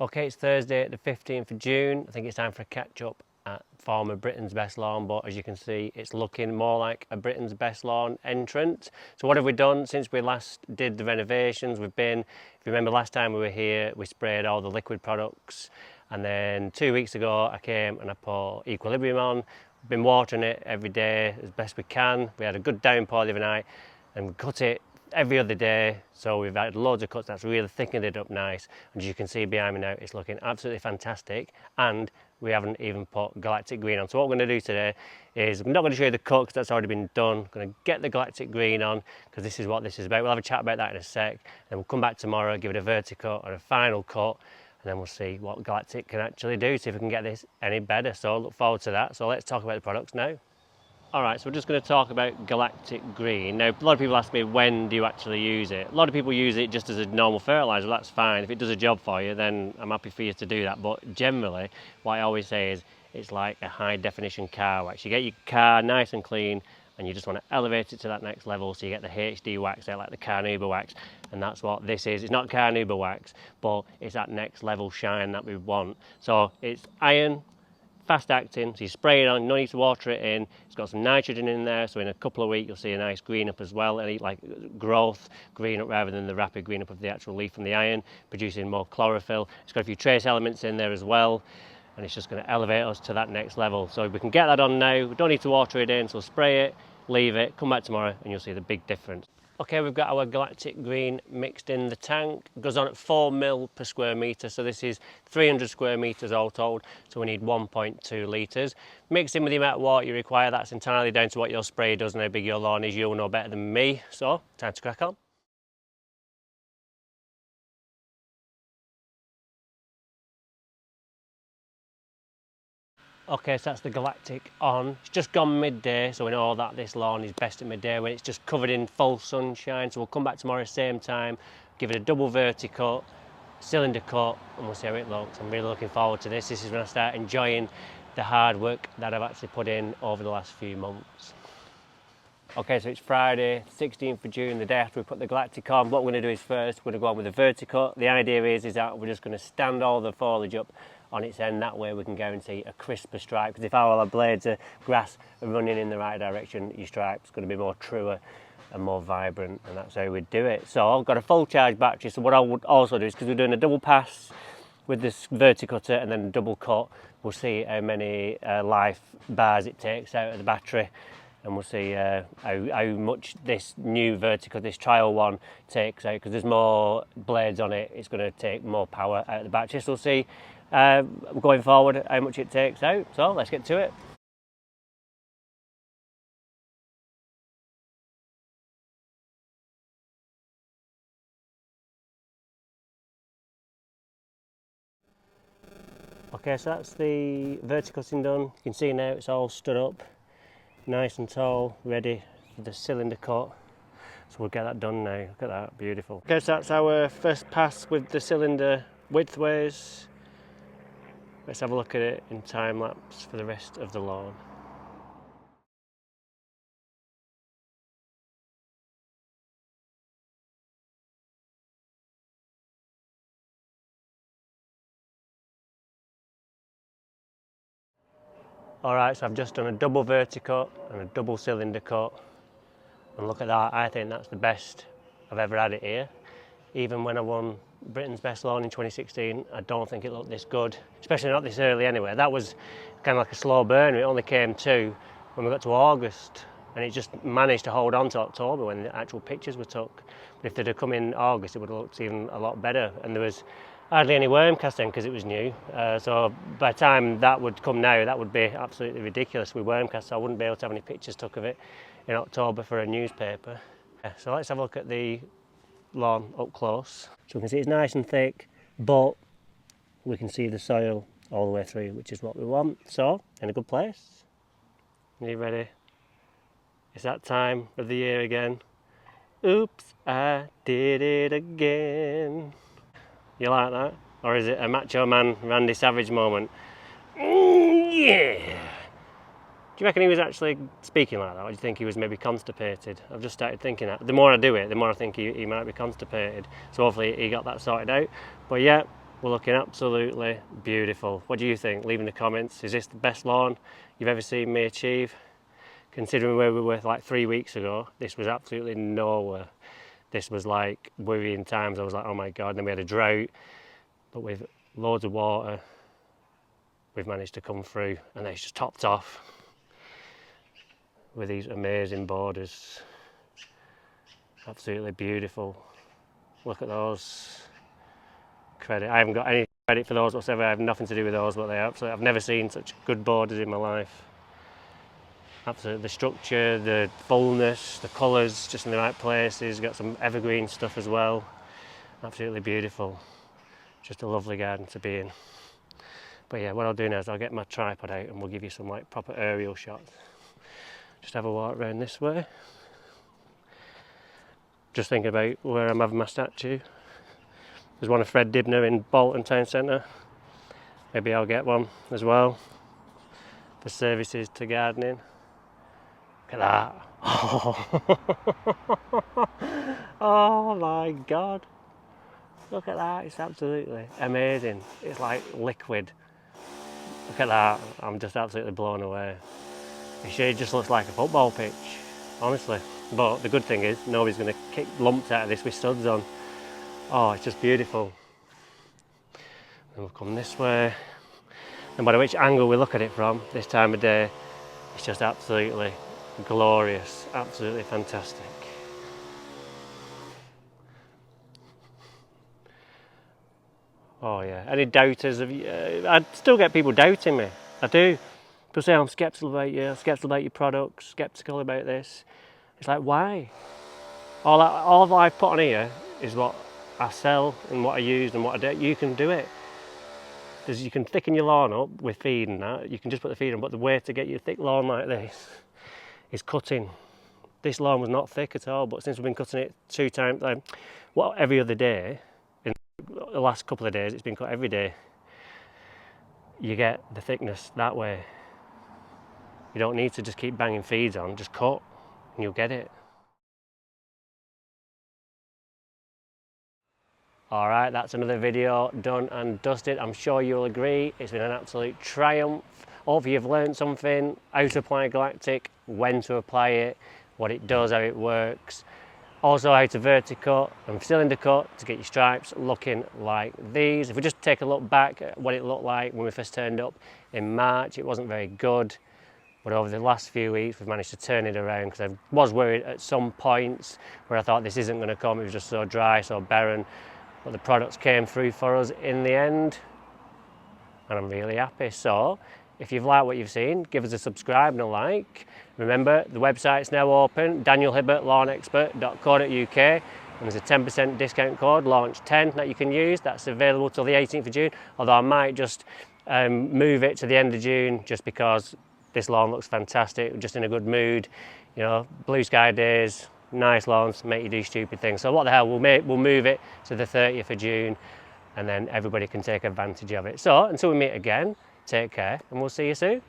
Okay, it's Thursday, the 15th of June. I think it's time for a catch-up at former Britain's Best Lawn, but as you can see, it's looking more like a Britain's Best Lawn entrance. So what have we done since we last did the renovations? If you remember last time we were here, we sprayed all the liquid products, and then 2 weeks ago I came and I put Equilibrium on. We've been watering it every day as best we can. We had a good downpour the other night and we cut it every other day, so we've had loads of cuts. That's really thickened it up nice, and as you can see behind me now, it's looking absolutely fantastic, and we haven't even put Galactic Green on. So what we're going to do today is, I'm not going to show you the cut because that's already been done. I'm going to get the Galactic Green on because this is what this is about. We'll have a chat about that in a sec, and then we'll come back tomorrow, give it a verticut or a final cut, and then we'll see what Galactic can actually do, see if we can get this any better. So look forward to that. So let's talk about the products now. Alright, so we're just going to talk about Galactic Green. Now, a lot of people ask me, when do you actually use it? A lot of people use it just as a normal fertiliser. Well, that's fine. If it does a job for you, then I'm happy for you to do that. But generally, what I always say is, it's like a high definition car wax. You get your car nice and clean, and you just want to elevate it to that next level, so you get the HD wax out, like the Carnauba wax, and that's what this is. It's not Carnauba wax, but it's that next level shine that we want. So it's iron, fast acting, so you spray it on, no need to water it in. It's got some nitrogen in there, so in a couple of weeks you'll see a nice green up as well, and like growth green up rather than the rapid green up of the actual leaf from the iron, producing more chlorophyll. It's got a few trace elements in there as well, and it's just going to elevate us to that next level. So we can get that on now, we don't need to water it in, so spray it, leave it, come back tomorrow and you'll see the big difference. Okay, we've got our Galactic Green mixed in the tank. It goes on at 4 mil per square metre, so this is 300 square metres all told, so we need 1.2 litres. Mixed in with the amount of water you require, that's entirely down to what your spray does and how big your lawn is. You'll know better than me, so time to crack on. Okay, so that's the Galactic on. It's just gone midday, so we know that this lawn is best at midday when it's just covered in full sunshine. So we'll come back tomorrow same time, give it a double verticut, cylinder cut, and we'll see how it looks. I'm really looking forward to this. This is when I start enjoying the hard work that I've actually put in over the last few months. Okay, so it's Friday, 16th of June, the day after we put the Galactic on. What we're going to do is first, we're going to go on with the verticut. The idea is that we're just going to stand all the foliage up on its end. That way we can guarantee a crisper stripe, because if all our blades of grass are running in the right direction, your stripe's going to be more truer and more vibrant, and that's how we do it. So I've got a full charge battery, so what I would also do is, because we're doing a double pass with this verticutter and then a double cut, we'll see how many life bars it takes out of the battery, and we'll see how much this new vertical, this trial one, takes out, because there's more blades on it. It's going to take more power out of the battery, so we'll see going forward how much it takes out. So let's get to it. Okay, so that's the verticutting done. You can see now it's all stood up nice and tall, ready for the cylinder cut. So we'll get that done now. Look at that, beautiful. Okay, so that's our first pass with the cylinder widthways. Let's have a look at it in time lapse for the rest of the lawn. Alright, so I've just done a double verticut and a double cylinder cut, and look at that. I think that's the best I've ever had it here. Even when I won Britain's Best Lawn in 2016, I don't think it looked this good, especially not this early anyway. That was kind of like a slow burn. It only came to when we got to August, and it just managed to hold on to October when the actual pictures were took. But if they'd have come in August, it would have looked even a lot better, and there was hardly any worm cast in because it was new. So by the time that would come now, that would be absolutely ridiculous with worm cast, so I wouldn't be able to have any pictures took of it in October for a newspaper. So let's have a look at the lawn up close. So we can see it's nice and thick, but we can see the soil all the way through, which is what we want. So, in a good place. Are you ready? It's that time of the year again. Oops, I did it again. You like that? Or is it a Macho Man Randy Savage moment? Yeah! Do you reckon he was actually speaking like that, or do you think he was maybe constipated? I've just started thinking that. The more I do it, the more I think he might be constipated. So hopefully he got that sorted out. But yeah, we're looking absolutely beautiful. What do you think? Leave in the comments. Is this the best lawn you've ever seen me achieve? Considering where we were like 3 weeks ago, this was absolutely nowhere. This was like worrying times. I was like, oh my God, and then we had a drought, but with loads of water, we've managed to come through, and it's just topped off with these amazing borders. Absolutely beautiful. Look at those. Credit. I haven't got any credit for those whatsoever. I have nothing to do with those, but they are absolutely, I've never seen such good borders in my life. Absolutely, the structure, the fullness, the colours just in the right places. Got some evergreen stuff as well. Absolutely beautiful. Just a lovely garden to be in. But yeah, what I'll do now is I'll get my tripod out and we'll give you some like proper aerial shots. Just have a walk around this way. Just thinking about where I'm having my statue. There's one of Fred Dibner in Bolton Town Centre. Maybe I'll get one as well for services to gardening. Look at that. Oh my God. Look at that, it's absolutely amazing. It's like liquid. Look at that, I'm just absolutely blown away. It just looks like a football pitch, honestly. But the good thing is, nobody's going to kick lumps out of this with studs on. Oh, it's just beautiful. And we'll come this way. No matter which angle we look at it from, this time of day, it's just absolutely glorious, absolutely fantastic. Oh yeah, any doubters? I still get people doubting me, I do. People say, I'm sceptical about you, I'm sceptical about your products, sceptical about this. It's like, why? All I've put on here is what I sell and what I use and what I do. You can do it. You can thicken your lawn up with feed and that. You can just put the feed on, but the way to get your thick lawn like this is cutting. This lawn was not thick at all, but since we've been cutting it 2 times, every other day, in the last couple of days, it's been cut every day. You get the thickness that way. You don't need to just keep banging feeds on, just cut and you'll get it. Alright, that's another video done and dusted. I'm sure you'll agree, it's been an absolute triumph. Hopefully you've learned something, how to apply Galactic, when to apply it, what it does, how it works. Also how to verticut and cylinder cut to get your stripes looking like these. If we just take a look back at what it looked like when we first turned up in March, it wasn't very good. But over the last few weeks, we've managed to turn it around, because I was worried at some points where I thought this isn't going to come, it was just so dry, so barren. But the products came through for us in the end, and I'm really happy. So, if you've liked what you've seen, give us a subscribe and a like. Remember, the website's now open, danielhibbertlawnexpert.co.uk, and there's a 10% discount code, launch10, that you can use. That's available till the 18th of June, although I might just move it to the end of June, just because this lawn looks fantastic, just in a good mood, you know, blue sky days, nice lawns make you do stupid things. So what the hell, we'll move it to the 30th of June, and then everybody can take advantage of it. So until we meet again, take care and we'll see you soon.